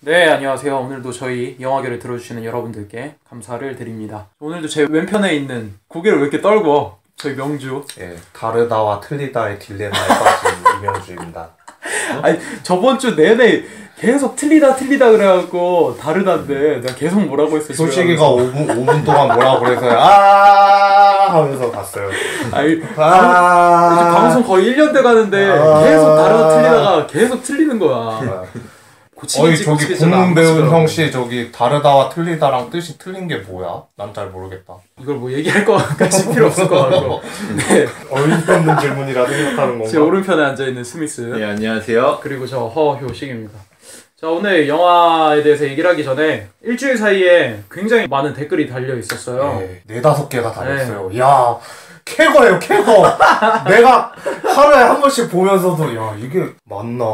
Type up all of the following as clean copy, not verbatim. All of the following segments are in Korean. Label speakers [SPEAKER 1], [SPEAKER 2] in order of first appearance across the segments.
[SPEAKER 1] 네, 안녕하세요. 오늘도 저희 영화계를 들어주시는 여러분들께 감사를 드립니다. 오늘도 제 왼편에 있는 고개를 왜 이렇게 떨고 저희 명주.
[SPEAKER 2] 예, 다르다와 틀리다의 딜레마에 빠진 이명주입니다.
[SPEAKER 1] 아니, 저번 주 내내 계속 틀리다 그래갖고 다르다인데 내가 계속 뭐라고 했어요?
[SPEAKER 2] 솔직히가 5분 동안 뭐라고 그래서요. 하면서 갔어요.
[SPEAKER 1] 아니, 이제 방송 거의 1년 돼 가는데 계속 다르다 틀리다가 계속 틀리는 거야.
[SPEAKER 2] 어이 저기 공문 배운 형씨 저기 다르다와 틀리다랑 뜻이 틀린 게 뭐야? 난 잘 모르겠다.
[SPEAKER 1] 이걸 뭐 얘기할 거까지 필요 없을 것 같고. 네.
[SPEAKER 2] 어이없는 없는 질문이라 생각하는 건가?
[SPEAKER 1] 제 오른편에 앉아있는 스미스.
[SPEAKER 3] 네, 안녕하세요.
[SPEAKER 1] 그리고 저 허효식입니다. 자, 오늘 영화에 대해서 얘기를 하기 전에 일주일 사이에 굉장히 많은 댓글이 달려 있었어요.
[SPEAKER 2] 네, 4-5개가 달렸어요. 네. 야, 캐거예요, 캐거. 내가 하루에 한 번씩 보면서도 야, 이게 맞나?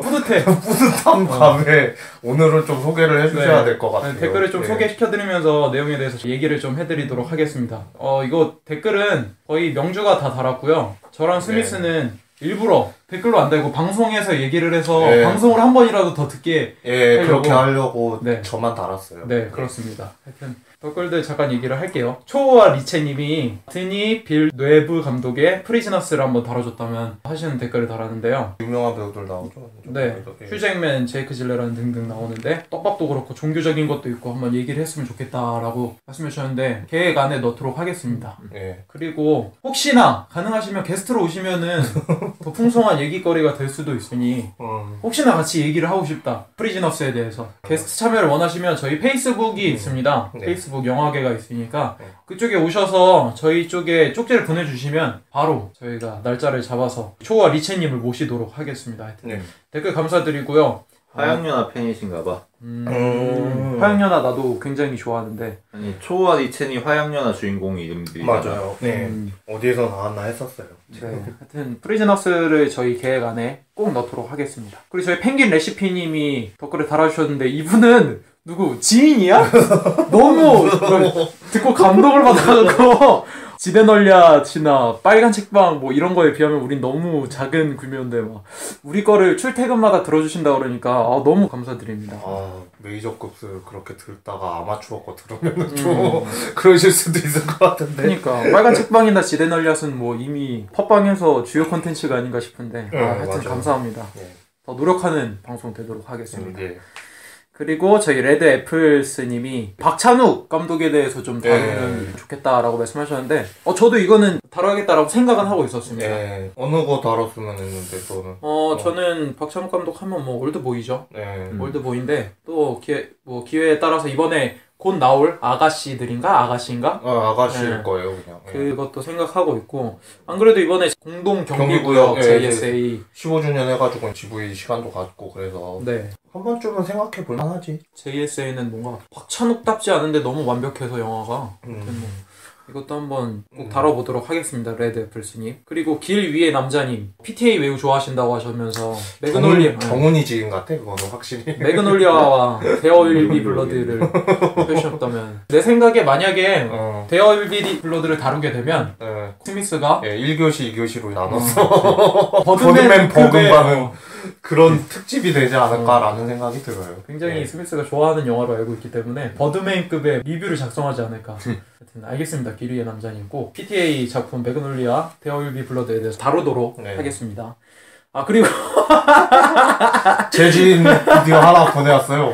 [SPEAKER 1] 뿌듯해.
[SPEAKER 2] 뿌듯한 감에 오늘은 좀 소개를 해주셔야 될 것 같아요.
[SPEAKER 1] 댓글을 좀 소개시켜드리면서 내용에 대해서 얘기를 좀 해드리도록 하겠습니다. 이거 댓글은 거의 명주가 다 달았고요. 저랑 스미스는 일부러 댓글로 안 달고 방송에서 얘기를 해서 방송을 한 번이라도 더 듣게 하려고.
[SPEAKER 2] 그렇게 하려고 저만 달았어요.
[SPEAKER 1] 네, 그렇습니다. 하여튼 댓글들 잠깐 얘기를 할게요. 초우와 리체님이 드니 빌뇌브 감독의 프리즈너스를 한번 다뤄줬다면 하시는 댓글을 달았는데요.
[SPEAKER 2] 유명한 배우들 나오죠?
[SPEAKER 1] 네, 휴잭맨, 제이크 질레란 등등 나오는데 떡밥도 그렇고 종교적인 것도 있고 한번 얘기를 했으면 좋겠다라고 말씀해 주셨는데 계획 안에 넣도록 하겠습니다. 그리고 혹시나 가능하시면 게스트로 오시면은 더 풍성한 얘기거리가 될 수도 있으니 혹시나 같이 얘기를 하고 싶다, 프리즈너스에 대해서 게스트 참여를 원하시면 저희 페이스북이 있습니다. 페이스북 영화계가 있으니까 그쪽에 오셔서 저희 쪽에 쪽지를 보내주시면 바로 저희가 날짜를 잡아서 초와 리체님을 모시도록 하겠습니다. 하여튼 댓글 감사드리고요.
[SPEAKER 3] 화양연화 팬이신가봐.
[SPEAKER 1] 화양연화 나도 굉장히 좋아하는데.
[SPEAKER 3] 아니, 초와 리첸이 화양연화 주인공 이름들이잖아.
[SPEAKER 2] 맞아요. 네. 어디에서 나왔나 했었어요.
[SPEAKER 1] 네. 하여튼 프리즈너스를 저희 계획 안에 꼭 넣도록 하겠습니다. 그리고 저희 펭귄 레시피님이 댓글을 달아주셨는데 이분은 누구? 지인이야? 너무 듣고 감동을 받아가지고 지데널리아치나 빨간 책방 뭐 이런 거에 비하면 우린 너무 작은 규모인데 막 우리 거를 출퇴근마다 들어주신다 그러니까 너무 감사드립니다.
[SPEAKER 2] 메이저급을 그렇게 듣다가 아마추어 거 들으면 좀 그러실 수도 있을 것 같은데.
[SPEAKER 1] 그러니까 빨간 책방이나 지데널리아는 뭐 이미 팟빵에서 주요 콘텐츠가 아닌가 싶은데 하여튼 맞아. 감사합니다. 더 노력하는 방송 되도록 하겠습니다. 그리고 저희 레드 애플스님이 박찬욱 감독에 대해서 좀 다루면 좋겠다라고 말씀하셨는데 저도 이거는 다뤄야겠다라고 생각은 하고 있었습니다.
[SPEAKER 2] 어느 거 다뤘으면 했는데 저는
[SPEAKER 1] 저는 박찬욱 감독 하면 뭐 올드보이죠. 올드보이인데 또 기회에 따라서 이번에 곧 나올 아가씨들인가? 아가씨인가?
[SPEAKER 2] 아가씨일 거예요, 그냥.
[SPEAKER 1] 그것도 생각하고 있고, 안 그래도 이번에 공동 경비구역 JSA
[SPEAKER 2] 15주년 해가지고 GV 시간도 갖고 그래서 한 번쯤은 생각해 볼 만하지.
[SPEAKER 1] JSA는 뭔가 박찬욱답지 않은데 너무 완벽해서 영화가 이것도 한번 꼭 다뤄보도록 하겠습니다. 레드 애플스님. 그리고 길 위의 남자님 PTA 매우 좋아하신다고 하시면서 매그놀리아
[SPEAKER 2] 정훈이 지인 같아 그거는 확실히.
[SPEAKER 1] 매그놀리아와 데어 윌 비 블러드를 펴주셨다면 내 생각에 만약에 데어 윌 비 블러드를 다루게 되면 스미스가
[SPEAKER 2] 1교시 2교시로 나눠서 버드맨 버금가는 그런 특집이 되지 않을까라는 생각이 들어요.
[SPEAKER 1] 굉장히 스미스가 좋아하는 영화로 알고 있기 때문에 버드맨급의 리뷰를 작성하지 않을까. 하여튼 알겠습니다. 길 위의 남자님 꼭 PTA 작품 매그놀리아 데어 윌 비 블러드에 대해서 다루도록 하겠습니다. 그리고
[SPEAKER 2] 제 지인 비디오 하나 보내왔어요.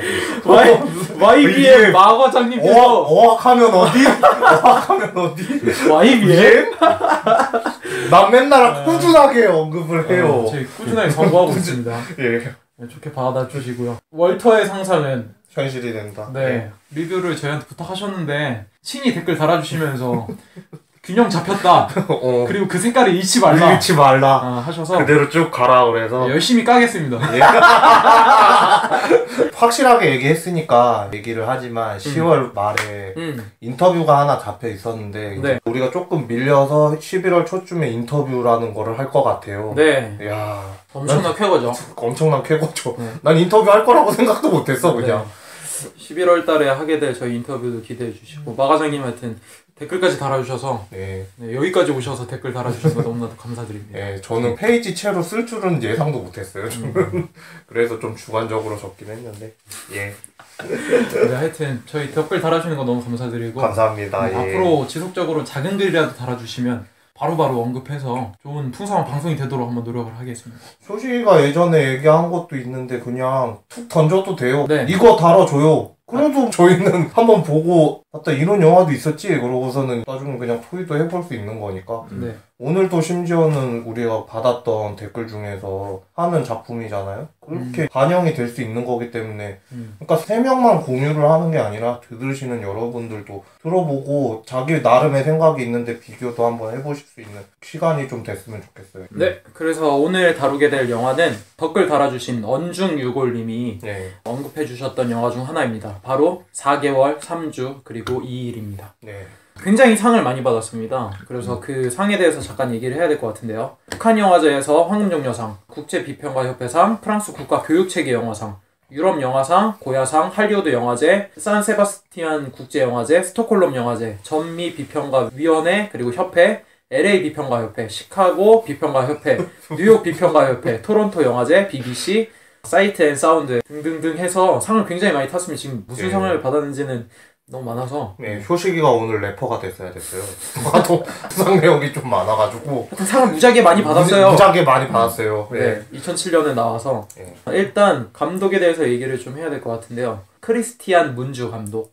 [SPEAKER 1] YBM 마과장님께서
[SPEAKER 2] 어학하면 어디? 어학하면 어디?
[SPEAKER 1] YBM?
[SPEAKER 2] 난 맨날 꾸준하게 언급을 해요.
[SPEAKER 1] 저희 꾸준하게 광고하고 있습니다. 좋게 받아주시고요. 월터의 상상은
[SPEAKER 2] 현실이 된다.
[SPEAKER 1] 리뷰를 저희한테 부탁하셨는데 친히 댓글 달아주시면서 균형 잡혔다. 그리고 그 색깔을 잃지 말라. 하셔서
[SPEAKER 2] 그대로 쭉 가라 그래서
[SPEAKER 1] 열심히 까겠습니다.
[SPEAKER 2] 확실하게 얘기했으니까 얘기를 하지만 10월 말에 인터뷰가 하나 잡혀 있었는데 우리가 조금 밀려서 11월 초쯤에 인터뷰라는 거를 할 것 같아요. 이야,
[SPEAKER 1] 엄청난 쾌거죠.
[SPEAKER 2] 엄청난 쾌거죠. 난 인터뷰 할 거라고 생각도 못했어 그냥.
[SPEAKER 1] 11월 달에 하게 될 저희 인터뷰도 기대해 주시고 마과장님 하여튼 댓글까지 달아주셔서 네, 여기까지 오셔서 댓글 달아주셔서 너무나도 감사드립니다.
[SPEAKER 2] 네, 저는 페이지 채로 쓸 줄은 예상도 못했어요. 그래서 좀 주관적으로 적긴 했는데 예.
[SPEAKER 1] 네, 하여튼 저희 댓글 달아주시는 거 너무 감사드리고
[SPEAKER 2] 감사합니다. 예.
[SPEAKER 1] 앞으로 지속적으로 작은 글이라도 달아주시면 바로바로 언급해서 좋은 풍성한 방송이 되도록 한번 노력을 하겠습니다.
[SPEAKER 2] 효식이가 예전에 얘기한 것도 있는데 그냥 툭 던져도 돼요.
[SPEAKER 1] 네.
[SPEAKER 2] 이거 달아줘요. 그래도 저희는 한번 보고 맞다 이런 영화도 있었지 그러고서는 나중에 그냥 토의도 해볼 수 있는 거니까
[SPEAKER 1] 네.
[SPEAKER 2] 오늘도 심지어는 우리가 받았던 댓글 중에서 하는 작품이잖아요. 그렇게 반영이 될 수 있는 거기 때문에 그러니까 3명만 공유를 하는 게 아니라 들으시는 여러분들도 들어보고 자기 나름의 생각이 있는데 비교도 한번 해보실 수 있는 시간이 좀 됐으면 좋겠어요.
[SPEAKER 1] 네, 그래서 오늘 다루게 될 영화는 댓글 달아주신 언중유골님이
[SPEAKER 2] 네.
[SPEAKER 1] 언급해주셨던 영화 중 하나입니다. 바로 4개월, 3주, 그리고 2일입니다.
[SPEAKER 2] 네.
[SPEAKER 1] 굉장히 상을 많이 받았습니다. 그래서 그 상에 대해서 잠깐 얘기를 해야 될 것 같은데요. 북한 영화제에서 황금종려상, 국제비평가협회상, 프랑스 국가교육체계영화상, 유럽 영화상, 고야상, 할리우드 영화제, 산세바스티안 국제영화제, 스톡홀름 영화제, 전미 비평가위원회, 그리고 협회, LA 비평가협회, 시카고 비평가협회, 뉴욕 비평가협회, 토론토 영화제, BBC, 사이트 앤 사운드 등등등 해서 상을 굉장히 많이 탔습니다. 지금 무슨 상을 받았는지는 너무 많아서.
[SPEAKER 2] 네, 효식이가 오늘 래퍼가 됐어야 됐어요. 하도 수상 내용이 좀 많아가지고.
[SPEAKER 1] 하여튼 상을 무지하게 많이 받았어요.
[SPEAKER 2] 무지하게 많이 받았어요.
[SPEAKER 1] 네, 2007년에 나와서. 일단 감독에 대해서 얘기를 좀 해야 될 것 같은데요. 크리스티안 문주 감독.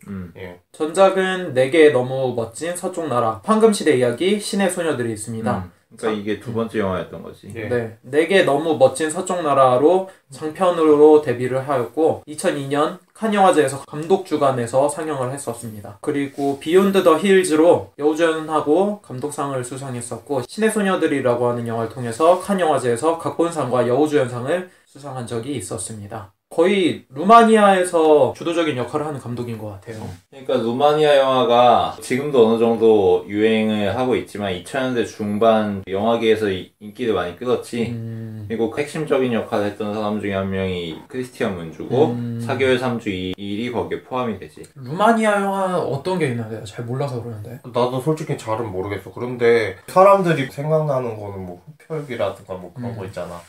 [SPEAKER 1] 전작은 4개의 너무 멋진 서쪽 나라, 황금시대 이야기, 신의 소녀들이 있습니다.
[SPEAKER 3] 그러니까 이게 두 번째 영화였던 거지.
[SPEAKER 1] 네, 4개 너무 멋진 서쪽 나라로 장편으로 데뷔를 하였고 2002년 칸 영화제에서 감독 주간에서 상영을 했었습니다. 그리고 비욘드 더 힐즈로 여우주연하고 감독상을 수상했었고 신의 소녀들이라고 하는 영화를 통해서 칸 영화제에서 각본상과 여우주연상을 수상한 적이 있었습니다. 거의 루마니아에서 주도적인 역할을 하는 감독인 것 같아요.
[SPEAKER 3] 그러니까 루마니아 영화가 지금도 어느 정도 유행을 하고 있지만 2000년대 중반 영화계에서 인기를 많이 끌었지. 그리고 핵심적인 역할을 했던 사람 중에 한 명이 크리스티안 문주고 4개월 3주 2일이 거기에 포함이 되지.
[SPEAKER 1] 루마니아 영화 어떤 게 있나 내가 잘 몰라서 그러는데.
[SPEAKER 2] 나도 솔직히 잘은 모르겠어. 그런데 사람들이 생각나는 거는 뭐 흡혈귀라든가 뭐 그런 거 있잖아.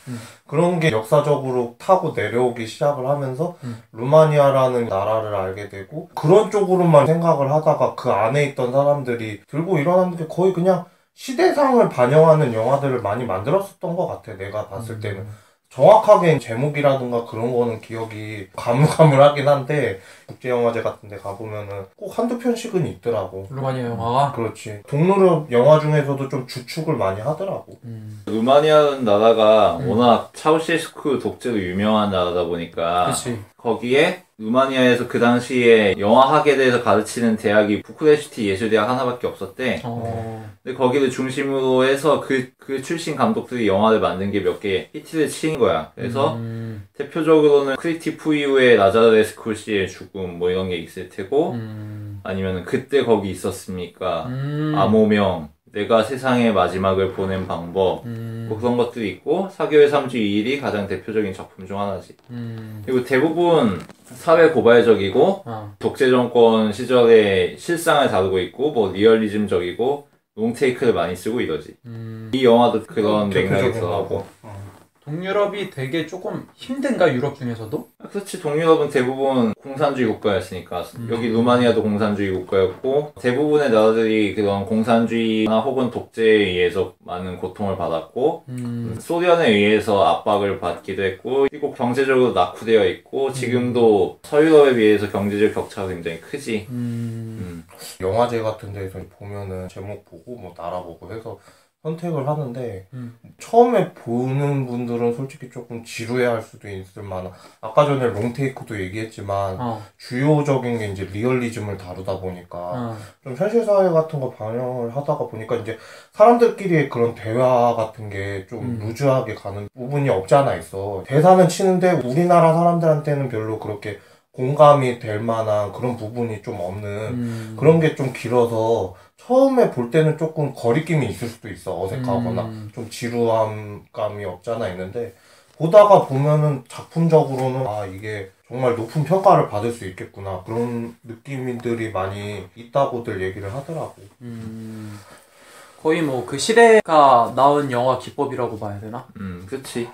[SPEAKER 2] 그런 게 역사적으로 타고 내려오기 시작을 하면서 루마니아라는 나라를 알게 되고 그런 쪽으로만 생각을 하다가 그 안에 있던 사람들이 들고 일어나는 게 거의 그냥 시대상을 반영하는 영화들을 많이 만들었었던 것 같아. 내가 봤을 때는. 정확하게 제목이라든가 그런 거는 기억이 가물가물하긴 한데 국제영화제 같은 데 가보면은 꼭 한두 편씩은 있더라고.
[SPEAKER 1] 루마니아 영화가?
[SPEAKER 2] 그렇지. 동유럽 영화 중에서도 좀 주축을 많이 하더라고.
[SPEAKER 3] 루마니아는 나라가 워낙 차우셰스쿠 독재로 유명한 나라다 보니까
[SPEAKER 1] 그치.
[SPEAKER 3] 거기에 루마니아에서 그 당시에 영화학에 대해서 가르치는 대학이 부쿠레슈티 예술대학 하나밖에 없었대. 근데 거기를 중심으로 해서 그 출신 감독들이 영화를 만든 게 몇 개 히트를 친 거야. 그래서 대표적으로는 크리티프 이후에 라자르 레스쿨시의 죽음 뭐 이런 게 있을 테고 아니면 그때 거기 있었습니까? 암호명, 내가 세상의 마지막을 보낸 방법 뭐 그런 것들이 있고 4개월 3주 2일이 가장 대표적인 작품 중 하나지. 그리고 대부분 사회 고발적이고 독재 정권 시절의 실상을 다루고 있고 뭐 리얼리즘적이고 롱테이크를 많이 쓰고 이러지. 이 영화도 그런 맥락이 들어가고.
[SPEAKER 1] 동유럽이 되게 조금 힘든가 유럽 중에서도?
[SPEAKER 3] 그렇지. 동유럽은 대부분 공산주의 국가였으니까 여기 루마니아도 공산주의 국가였고 대부분의 나라들이 그런 공산주의나 혹은 독재에 의해서 많은 고통을 받았고 소련에 의해서 압박을 받기도 했고 그리고 경제적으로 낙후되어 있고 지금도 서유럽에 비해서 경제적 격차가 굉장히 크지.
[SPEAKER 2] 영화제 같은 데서 보면은 제목 보고 뭐 나라 보고 해서 선택을 하는데 처음에 보는 분들은 솔직히 조금 지루해할 수도 있을 만한 아까 전에 롱테이크도 얘기했지만 주요적인 게 이제 리얼리즘을 다루다 보니까 좀 현실사회 같은 거 반영을 하다가 보니까 이제 사람들끼리의 그런 대화 같은 게 좀 루즈하게 가는 부분이 없지 않아 있어. 대사는 치는데 우리나라 사람들한테는 별로 그렇게 공감이 될 만한 그런 부분이 좀 없는 그런 게 좀 길어서 처음에 볼 때는 조금 거리낌이 있을 수도 있어. 어색하거나 좀 지루함 감이 없잖아 있는데 보다가 보면은 작품적으로는 아 이게 정말 높은 평가를 받을 수 있겠구나 그런 느낌들이 많이 있다고들 얘기를 하더라고.
[SPEAKER 1] 거의 뭐 그 시대가 낳은 영화 기법이라고 봐야 되나?
[SPEAKER 3] 그치.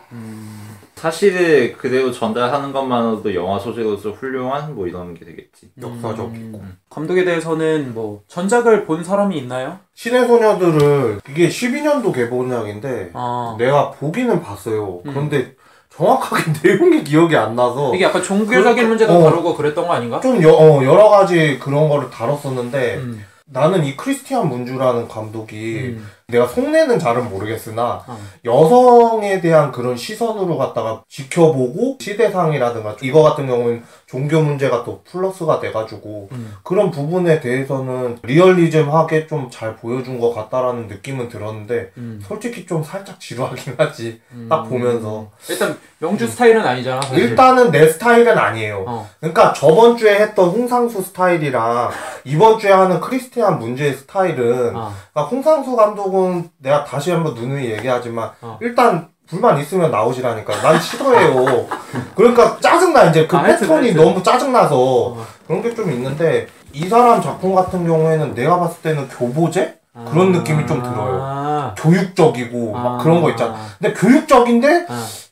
[SPEAKER 3] 사실을 그대로 전달하는 것만으로도 영화 소재로서 훌륭한 뭐 이런 게 되겠지.
[SPEAKER 2] 역사적이고.
[SPEAKER 1] 감독에 대해서는 뭐 전작을 본 사람이 있나요?
[SPEAKER 2] 신의 소녀들을 이게 12년도 개봉작인데 내가 보기는 봤어요. 그런데 정확하게 내용이 기억이 안 나서
[SPEAKER 1] 이게 약간 종교적인 문제도 다루고 그랬던 거 아닌가?
[SPEAKER 2] 좀 여러 가지 그런 거를 다뤘었는데 나는 이 크리스티안 문주라는 감독이 내가 속내는 잘은 모르겠으나 여성에 대한 그런 시선으로 갖다가 지켜보고 시대상이라든가 이거 같은 경우는 종교 문제가 또 플러스가 돼가지고 그런 부분에 대해서는 리얼리즘하게 좀 잘 보여준 것 같다라는 느낌은 들었는데 솔직히 좀 살짝 지루하긴 하지. 딱 보면서
[SPEAKER 1] 일단 명주 스타일은 아니잖아 사실.
[SPEAKER 2] 일단은 내 스타일은 아니에요. 그러니까 저번 주에 했던 홍상수 스타일이랑 이번 주에 하는 크리스티안 문주의 스타일은 그러니까 홍상수 감독은 내가 다시 한번 누누이 얘기하지만 일단 불만 있으면 나오시라니까. 난 싫어해요. 그러니까 짜증나. 이제 그 패턴이 너무 짜증나서 그런 게 좀 있는데 이 사람 작품 같은 경우에는 내가 봤을 때는 교보제? 그런 느낌이 좀 들어요. 교육적이고 막 그런 거 있잖아. 근데 교육적인데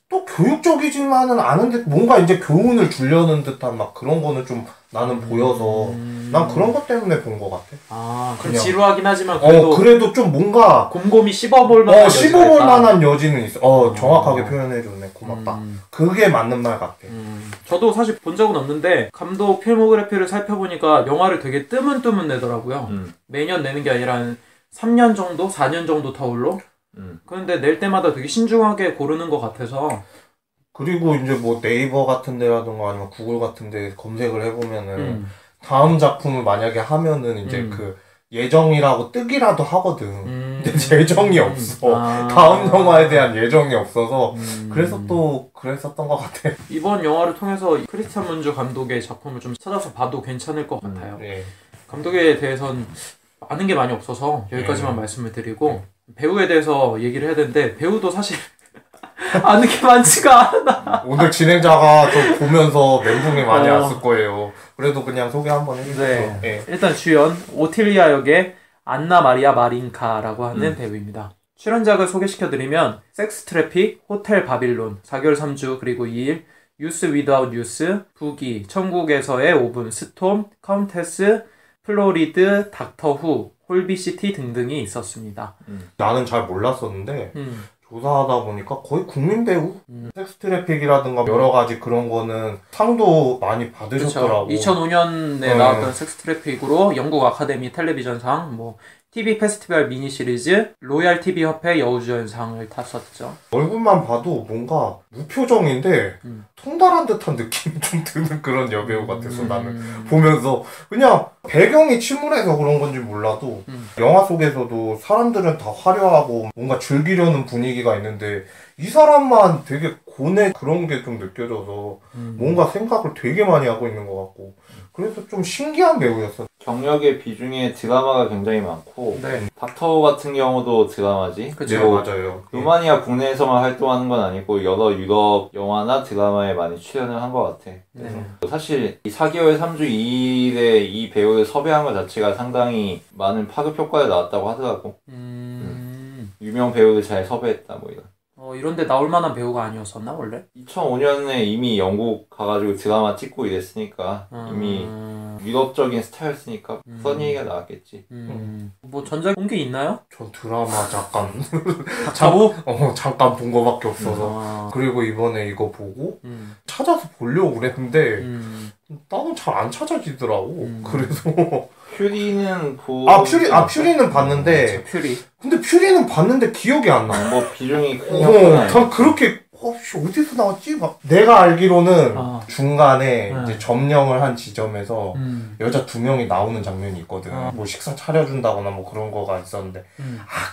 [SPEAKER 2] 또 교육적이지만은 않은데 뭔가 이제 교훈을 주려는 듯한 막 그런 거는 좀 나는 보여서 난 그런 것 때문에 본 것 같아.
[SPEAKER 1] 그냥 지루하긴 하지만
[SPEAKER 2] 그래도 좀 뭔가
[SPEAKER 1] 곰곰이 씹어볼 만한
[SPEAKER 2] 씹어볼 만한 여지는 있어. 정확하게 표현해줬네. 고맙다. 그게 맞는 말 같아.
[SPEAKER 1] 저도 사실 본 적은 없는데 감독 필모그래피를 살펴보니까 영화를 되게 뜨문뜨문 내더라고요. 매년 내는 게 아니라 한 3년 정도? 4년 정도 타울로? 그런데 낼 때마다 되게 신중하게 고르는 것 같아서.
[SPEAKER 2] 그리고 이제 뭐 네이버 같은 데라든가 아니면 구글 같은 데 검색을 해보면은 다음 작품을 만약에 하면은 이제 그 예정이라고 뜨기라도 하거든. 근데 예정이 없어. 다음 영화에 대한 예정이 없어서 그래서 또 그랬었던 것 같아.
[SPEAKER 1] 이번 영화를 통해서 크리스티안 문주 감독의 작품을 좀 찾아서 봐도 괜찮을 것 같아요.
[SPEAKER 2] 네.
[SPEAKER 1] 감독에 대해서는 아는 게 많이 없어서 여기까지만 말씀을 드리고 배우에 대해서 얘기를 해야 되는데 배우도 사실 아는 게 많지가 않아.
[SPEAKER 2] 오늘 진행자가 좀 보면서 멘붕이 많이 왔을 거예요. 그래도 그냥 소개 한번 해주세요.
[SPEAKER 1] 네.
[SPEAKER 2] 네.
[SPEAKER 1] 일단 주연 오틸리아 역의 안나 마리아 마린카라고 하는 배우입니다. 출연작을 소개시켜드리면 섹스 트래픽, 호텔 바빌론, 4개월 3주 그리고 2일, 유스 위드아웃 유스, 부기, 천국에서의 5분, 스톰, 카운테스, 플로리드, 닥터 후, 홀비시티 등등이 있었습니다.
[SPEAKER 2] 나는 잘 몰랐었는데 조사하다 보니까 거의 국민 배우? 섹스 트래픽이라든가 여러 가지 그런 거는 상도 많이 받으셨더라고.
[SPEAKER 1] 그렇죠. 2005년에 나왔던 섹스 트래픽으로 영국 아카데미 텔레비전상, 뭐 TV 페스티벌 미니 시리즈, 로얄 TV 협회 여우주연상을 탔었죠.
[SPEAKER 2] 얼굴만 봐도 뭔가 무표정인데 통달한 듯한 느낌이 좀 드는 그런 여배우 같아서 나는 보면서 그냥 배경이 침울해서 그런 건지 몰라도 영화 속에서도 사람들은 다 화려하고 뭔가 즐기려는 분위기가 있는데 이 사람만 되게 고뇌 그런 게 좀 느껴져서 뭔가 생각을 되게 많이 하고 있는 것 같고 그래서 좀 신기한 배우였어.
[SPEAKER 3] 경력의 비중에 드라마가 굉장히 많고 닥터 같은 경우도 드라마지.
[SPEAKER 2] 네, 맞아요.
[SPEAKER 3] 루마니아 국내에서만 활동하는 건 아니고 여러 유럽 영화나 드라마에 많이 출연을 한 것 같아. 사실 이 4개월 3주 2일에 이 배우를 섭외한 것 자체가 상당히 많은 파급 효과가 나왔다고 하더라고. 유명 배우를 잘 섭외했다 뭐 이런.
[SPEAKER 1] 이런데 나올 만한 배우가 아니었었나 원래?
[SPEAKER 3] 2005년에 이미 영국 가가지고 드라마 찍고 이랬으니까 이미 유럽적인 스타일이었으니까 그런 얘기가 나왔겠지.
[SPEAKER 1] 뭐 전작 본 게 있나요?
[SPEAKER 2] 전 드라마 잠깐
[SPEAKER 1] 닥터후?
[SPEAKER 2] 잠깐 본 거밖에 없어서 그리고 이번에 이거 보고 찾아서 보려고 그랬는데 나는 잘 안 찾아지더라고. 그래서
[SPEAKER 3] 퓨리는
[SPEAKER 2] 퓨리는 봤는데 근데 퓨리는 봤는데 기억이 안 나.
[SPEAKER 3] 뭐 비중이 큰 형태는
[SPEAKER 2] 다 그렇게 어디서 나왔지? 막 내가 알기로는 중간에 이제 점령을 한 지점에서 여자 2명이 나오는 장면이 있거든. 뭐 식사 차려준다거나 뭐 그런 거가 있었는데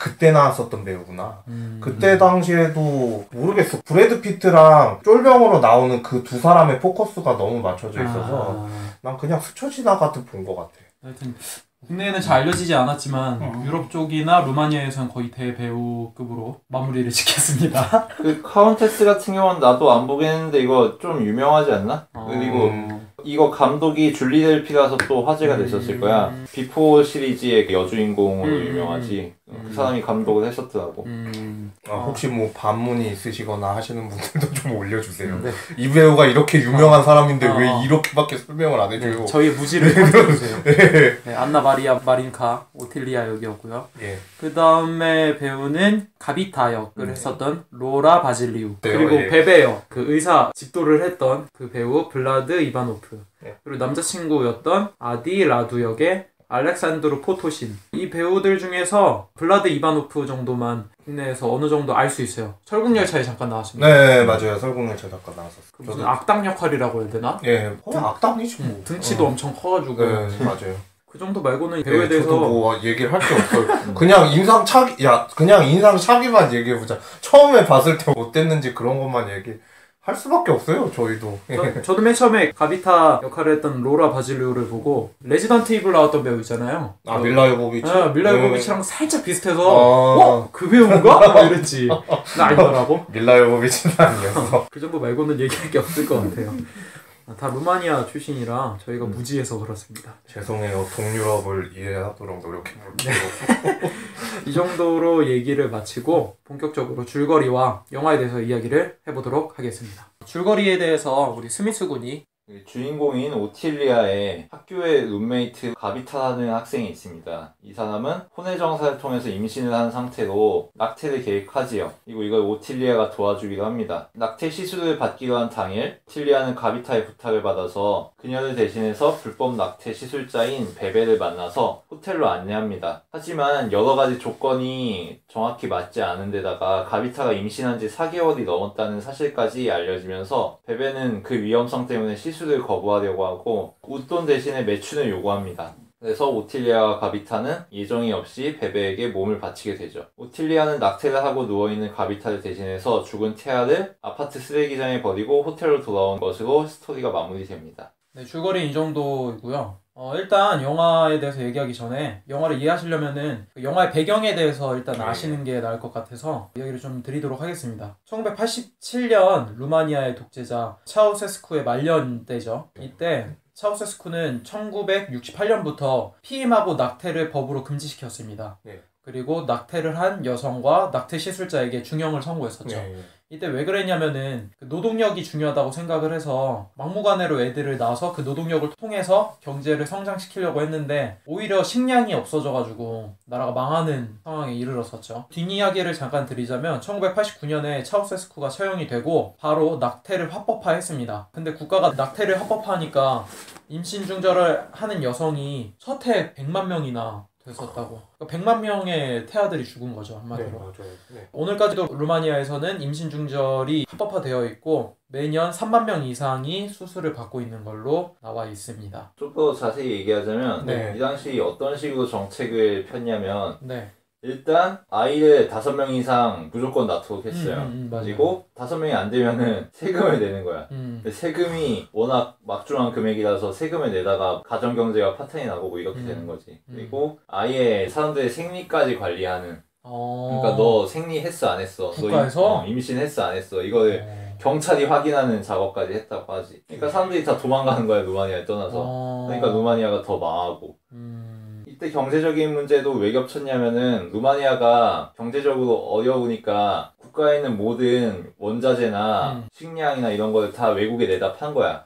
[SPEAKER 2] 그때 나왔었던 배우구나. 그때 당시에도 모르겠어. 브래드 피트랑 쫄병으로 나오는 그 두 사람의 포커스가 너무 맞춰져 있어서 난 그냥 스쳐 지나가듯 본 것 같아.
[SPEAKER 1] 하여튼 국내에는 잘 알려지지 않았지만 유럽 쪽이나 루마니아에서는 거의 대배우급으로 마무리를 짓겠습니다.
[SPEAKER 3] 그 카운테스 같은 경우는 나도 안 보긴 했는데 이거 좀 유명하지 않나? 그리고 이거 감독이 줄리 델피라서 또 화제가 됐었을 거야. 비포 시리즈의 여주인공으로 유명하지. 그 사람이 감독을 했었더라고.
[SPEAKER 2] 혹시 뭐 반문이 있으시거나 하시는 분들도 좀 올려주세요. 네. 이 배우가 이렇게 유명한 사람인데 왜 이렇게밖에 설명을 안 해줘요?
[SPEAKER 1] 네, 저희의 무지를 보여주세요. 네, 안나 마리아 마린카 오틸리아 역이었고요. 예. 그 다음에 배우는 가비타 역을 했었던 로라 바질리우. 그리고 베베 역, 그 의사 집도를 했던 그 배우 블라드 이바노프. 그리고 남자친구였던 아디 라두 역의 알렉산드로 포토신. 이 배우들 중에서 블라드 이바노프 정도만 국내에서 어느 정도 알 수 있어요. 설국열차에 잠깐 나왔습니다.
[SPEAKER 2] 네, 맞아요. 설국열차에 잠깐 나왔었어요.
[SPEAKER 1] 무슨 악당 역할이라고 해야 되나?
[SPEAKER 2] 예, 악당이지 뭐.
[SPEAKER 1] 등치도 엄청 커가지고.
[SPEAKER 2] 네, 맞아요.
[SPEAKER 1] 그 정도 말고는 배우에 대해서
[SPEAKER 2] 저도 뭐 얘기를 할 게 없어요. 그냥 인상 차기만 얘기해보자. 처음에 봤을 때 어땠는지 그런 것만 할 수밖에 없어요, 저희도.
[SPEAKER 1] 저도 맨 처음에 가비타 역할을 했던 로라 바질리오를 보고 레지던트 이블 나왔던 배우 있잖아요.
[SPEAKER 2] 밀라 요보비치?
[SPEAKER 1] 네, 밀라 요보비치랑 살짝 비슷해서 그 배우인가? 이랬지. 나 아니더라고.
[SPEAKER 2] 밀라 요보비치는 아니었어.
[SPEAKER 1] 그 정도 말고는 얘기할 게 없을 것 같아요. 다 루마니아 출신이라 저희가 무지해서 그렇습니다.
[SPEAKER 2] 죄송해요. 동유럽을 이해하도록 노력해볼게요.
[SPEAKER 1] 이 정도로 얘기를 마치고 본격적으로 줄거리와 영화에 대해서 이야기를 해보도록 하겠습니다. 줄거리에 대해서 우리 스미스 군이
[SPEAKER 3] 주인공인 오틸리아의 학교의 룸메이트 가비타라는 학생이 있습니다. 이 사람은 혼외 정사를 통해서 임신을 한 상태로 낙태를 계획하지요. 그리고 이걸 오틸리아가 도와주기도 합니다. 낙태 시술을 받기로 한 당일 오틸리아는 가비타의 부탁을 받아서 그녀를 대신해서 불법 낙태 시술자인 베베를 만나서 호텔로 안내합니다. 하지만 여러 가지 조건이 정확히 맞지 않은 데다가 가비타가 임신한 지 4개월이 넘었다는 사실까지 알려지면서 베베는 그 위험성 때문에 시술을 거부하려고 하고 웃돈 대신에 매춘을 요구합니다. 그래서 오틸리아와 가비타는 예정이 없이 베베에게 몸을 바치게 되죠. 오틸리아는 낙태를 하고 누워있는 가비타를 대신해서 죽은 태아를 아파트 쓰레기장에 버리고 호텔로 돌아온 것으로 스토리가 마무리됩니다.
[SPEAKER 1] 네, 줄거리 이 정도이고요. 일단 영화에 대해서 얘기하기 전에 영화를 이해하시려면은 영화의 배경에 대해서 일단 아시는 게 나을 것 같아서 이야기를 좀 드리도록 하겠습니다. 1987년 루마니아의 독재자 차우세스쿠의 말년 때죠. 이때 차우세스쿠는 1968년부터 피임하고 낙태를 법으로 금지시켰습니다. 그리고 낙태를 한 여성과 낙태 시술자에게 중형을 선고했었죠. 이때 왜 그랬냐면은 노동력이 중요하다고 생각을 해서 막무가내로 애들을 낳아서 그 노동력을 통해서 경제를 성장시키려고 했는데 오히려 식량이 없어져가지고 나라가 망하는 상황에 이르렀었죠. 뒷이야기를 잠깐 드리자면 1989년에 차우세스쿠가 처형이 되고 바로 낙태를 합법화했습니다. 근데 국가가 낙태를 합법화하니까 임신 중절을 하는 여성이 첫 해 100만 명이나 됐었다고. 그러니까 100만 명의 태아들이 죽은 거죠, 한마디로.
[SPEAKER 2] 네, 맞아요. 네.
[SPEAKER 1] 오늘까지도 루마니아에서는 임신 중절이 합법화되어 있고 매년 3만 명 이상이 수술을 받고 있는 걸로 나와 있습니다.
[SPEAKER 3] 좀 더 자세히 얘기하자면 이 당시 어떤 식으로 정책을 폈냐면 일단 아이를 5명 이상 무조건 낳도록 했어요. 그리고 5명이 안 되면은 세금을 내는 거야. 근데 세금이 워낙 막중한 금액이라서 세금을 내다가 가정경제가 파탄이 나고 뭐 이렇게 되는 거지. 그리고 아예 사람들의 생리까지 관리하는. 그러니까 너 생리 했어 안 했어?
[SPEAKER 1] 국가에서?
[SPEAKER 3] 너 임신했어 안 했어? 이거를 경찰이 확인하는 작업까지 했다고 하지. 그러니까 사람들이 다 도망가는 거야, 루마니아에 떠나서. 그러니까 루마니아가 더 망하고. 이때 경제적인 문제도 왜 겹쳤냐면은 루마니아가 경제적으로 어려우니까 국가에 있는 모든 원자재나 식량이나 이런 거를 다 외국에 내다 판 거야.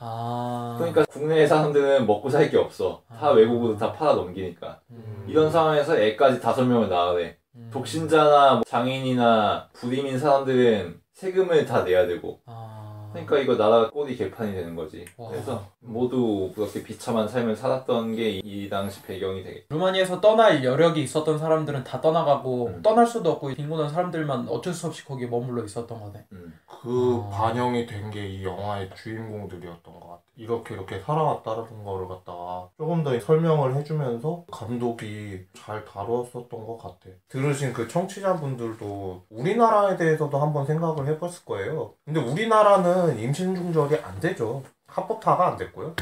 [SPEAKER 3] 그러니까 국내의 사람들은 먹고 살 게 없어. 다 외국으로 다 팔아 넘기니까. 이런 상황에서 애까지 5명을 낳으래. 독신자나 장애인이나 불임인 사람들은 세금을 다 내야 되고. 그러니까 이거 나라가 꼴이 개판이 되는 거지. 그래서 모두 그렇게 비참한 삶을 살았던 게 이 당시 배경이 되겠죠.
[SPEAKER 1] 루마니아에서 떠날 여력이 있었던 사람들은 다 떠나가고 떠날 수도 없고 빈곤한 사람들만 어쩔 수 없이 거기에 머물러 있었던 거네.
[SPEAKER 2] 그 반영이 된 게 이 영화의 주인공들이었던 것 같아. 이렇게 살아왔다는 거를 갖다가 조금 더 설명을 해주면서 감독이 잘 다루었었던 것 같아. 들으신 그 청취자분들도 우리나라에 대해서도 한번 생각을 해봤을 거예요. 근데 우리나라는 임신 중절이 안 되죠. 합법화가 안 됐고요.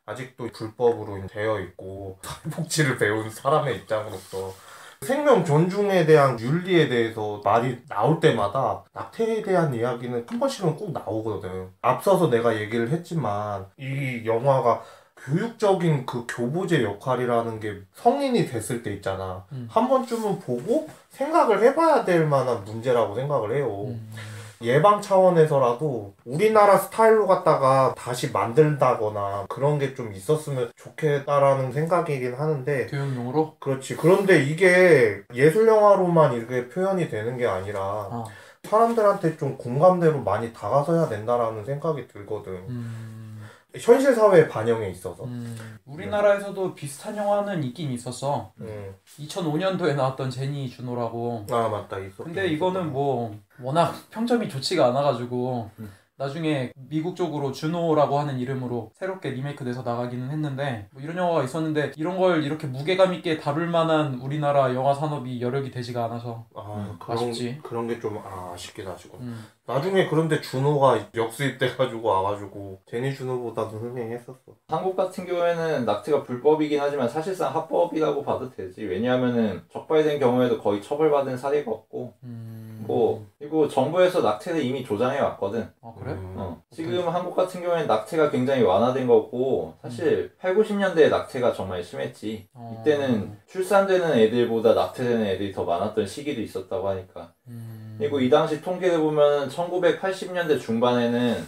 [SPEAKER 2] 아직도 불법으로 되어 있고 사회복지를 배운 사람의 입장으로서 생명 존중에 대한 윤리에 대해서 말이 나올 때마다 낙태에 대한 이야기는 한 번씩은 꼭 나오거든. 앞서서 내가 얘기를 했지만 이 영화가 교육적인 그 교보제 역할이라는 게 성인이 됐을 때 있잖아. 한 번쯤은 보고 생각을 해봐야 될 만한 문제라고 생각을 해요. 예방 차원에서라도 우리나라 스타일로 갖다가 다시 만든다거나 그런 게 좀 있었으면 좋겠다라는 생각이긴 하는데
[SPEAKER 1] 교육용으로?
[SPEAKER 2] 그렇지. 그런데 이게 예술영화로만 이렇게 표현이 되는 게 아니라 사람들한테 좀 공감대로 많이 다가서야 된다라는 생각이 들거든. 현실 사회에 반영에 있어서.
[SPEAKER 1] 우리나라에서도 비슷한 영화는 있긴 있었어. 2005년도에 나왔던 제니 준호라고.
[SPEAKER 2] 아 맞다 있었.
[SPEAKER 1] 근데 이거는 뭐 워낙 평점이 좋지가 않아가지고 나중에 미국 쪽으로 준호라고 하는 이름으로 새롭게 리메이크돼서 나가기는 했는데 뭐 이런 영화가 있었는데 이런 걸 이렇게 무게감 있게 다룰 만한 우리나라 영화 산업이 여력이 되지가 않아서 아쉽지.
[SPEAKER 2] 그런 게 좀 아쉽긴 하시고. 나중에 그런데 준호가 역수입돼가지고 와가지고 제니 준호보다도 흥행했었어.
[SPEAKER 3] 한국 같은 경우에는 낙태가 불법이긴 하지만 사실상 합법이라고 봐도 되지. 왜냐하면은 적발된 경우에도 거의 처벌받은 사례가 없고 뭐 그리고 정부에서 낙태를 이미 조장해 왔거든.
[SPEAKER 1] 아 그래?
[SPEAKER 3] 지금 한국 같은 경우에는 낙태가 굉장히 완화된 거고 사실 8, 90년대에 낙태가 정말 심했지. 이때는 출산되는 애들보다 낙태되는 애들이 더 많았던 시기도 있었다고 하니까. 그리고 이 당시 통계를 보면 1980년대 중반에는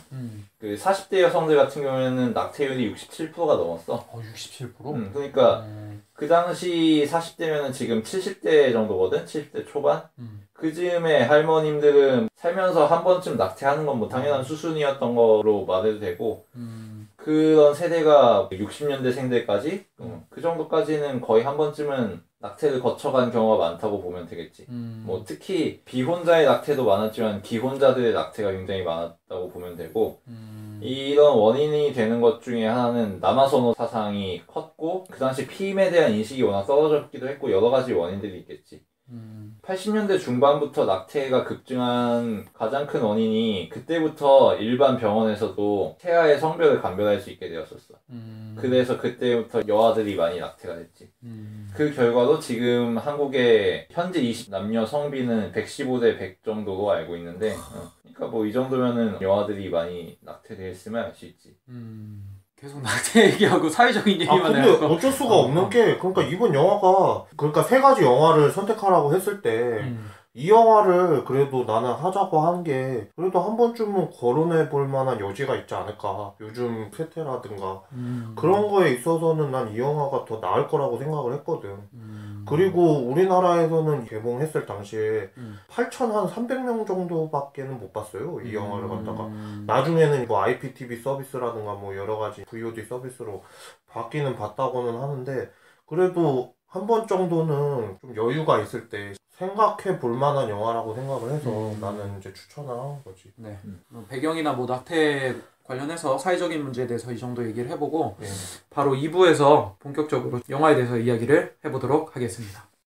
[SPEAKER 3] 그 40대 여성들 같은 경우에는 낙태율이 67%가 넘었어.
[SPEAKER 1] 67%?
[SPEAKER 3] 그러니까 그 당시 40대면은 지금 70대 정도거든? 70대 초반? 그 즈음에 할머님들은 살면서 한 번쯤 낙태하는 건 뭐 당연한 수순이었던 거로 말해도 되고 그런 세대가 60년대 생들까지 그 정도까지는 거의 한 번쯤은 낙태를 거쳐간 경우가 많다고 보면 되겠지. 뭐 특히 비혼자의 낙태도 많았지만 기혼자들의 낙태가 굉장히 많았다고 보면 되고 이런 원인이 되는 것 중에 하나는 남아선호 사상이 컸고 그 당시 피임에 대한 인식이 워낙 떨어졌기도 했고 여러 가지 원인들이 있겠지. 80년대 중반부터 낙태가 급증한 가장 큰 원인이 그때부터 일반 병원에서도 태아의 성별을 감별할 수 있게 되었었어. 그래서 그때부터 여아들이 많이 낙태가 됐지. 그 결과로 지금 한국의 현재 20 남녀 성비는 115대 100 정도로 알고 있는데 그러니까 뭐 이 정도면은 여아들이 많이 낙태됐으면 알 수 있지.
[SPEAKER 1] 계속 낙태 얘기하고 사회적인 얘기만
[SPEAKER 2] 근데
[SPEAKER 1] 해요.
[SPEAKER 2] 어쩔 수가 없는 게 그러니까 이번 영화가 그러니까 세 가지 영화를 선택하라고 했을 때 이 영화를 그래도 나는 하자고 한 게 그래도 한 번쯤은 거론해 볼 만한 여지가 있지 않을까. 요즘 세태라든가 그런 거에 있어서는 난 이 영화가 더 나을 거라고 생각을 했거든. 그리고 우리나라에서는 개봉했을 당시에 8,300명 정도밖에는 못 봤어요. 이 영화를 갖다가. 나중에는 뭐 IPTV 서비스라든가 뭐 여러 가지 VOD 서비스로 받기는 봤다고는 하는데 그래도 한 번 정도는 좀 여유가 있을 때 생각해 볼 만한 영화라고 생각을 해서 나는 이제 추천을 한 거지.
[SPEAKER 1] 네. 배경이나 뭐 낙태 관련해서 사회적인 문제에 대해서 이 정도 얘기를 해보고 바로 2부에서 본격적으로 영화에 대해서 이야기를 해보도록 하겠습니다.